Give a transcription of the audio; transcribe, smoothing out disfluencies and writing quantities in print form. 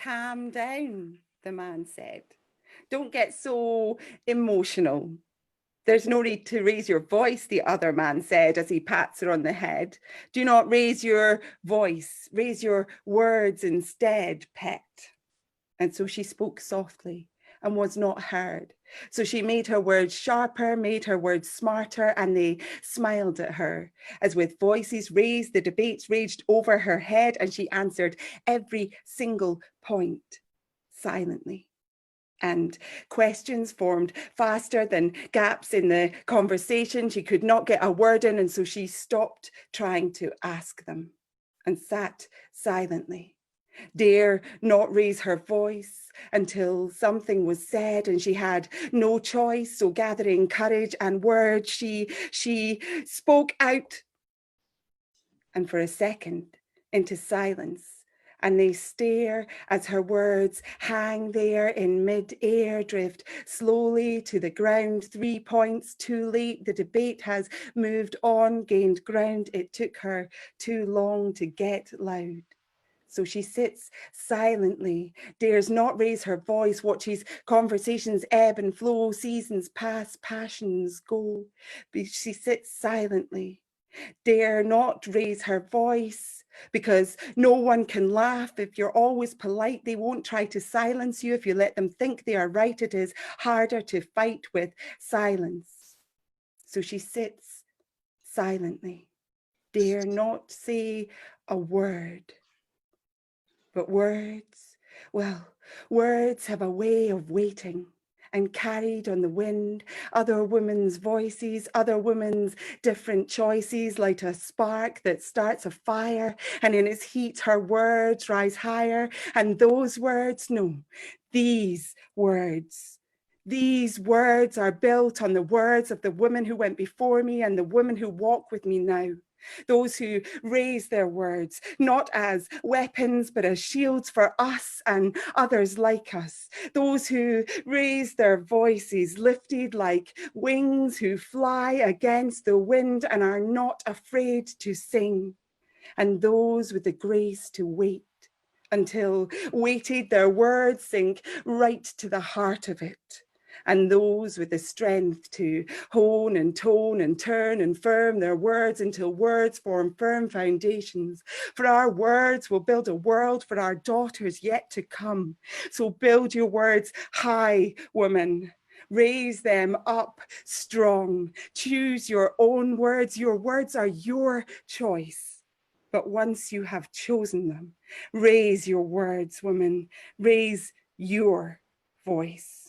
Calm down, the man said. Don't get so emotional. There's no need to raise your voice, the other man said as he pats her on the head. Do not raise your voice, raise your words instead, pet. And so she spoke softly and was not heard. So she made her words sharper, made her words smarter, and they smiled at her. As with voices raised, the debates raged over her head, and she answered every single point silently. And questions formed faster than gaps in the conversation. She could not get a word in, and so she stopped trying to ask them and sat silently. Dare not raise her voice until something was said, and she had no choice. So gathering courage and words, she spoke out, and for a second into silence. And they stare as her words hang there in mid-air, drift slowly to the ground. 3 points too late. The debate has moved on, gained ground. It took her too long to get loud. So she sits silently, dares not raise her voice, watches conversations ebb and flow, seasons pass, passions go. She sits silently, dare not raise her voice, because no one can laugh. If you're always polite, they won't try to silence you. If you let them think they are right, it is harder to fight with silence. So she sits silently, dare not say a word. But words, well, words have a way of waiting and carried on the wind, other women's voices, other women's different choices, like a spark that starts a fire, and in its heat her words rise higher, and those words, no, these words are built on the words of the women who went before me and the women who walk with me now. Those who raise their words, not as weapons, but as shields for us and others like us. Those who raise their voices, lifted like wings, who fly against the wind and are not afraid to sing. And those with the grace to wait until weighted their words sink right to the heart of it. And those with the strength to hone and tone and turn and firm their words until words form firm foundations. For our words will build a world for our daughters yet to come. So build your words high, woman. Raise them up strong. Choose your own words. Your words are your choice. But once you have chosen them, raise your words, woman. Raise your voice.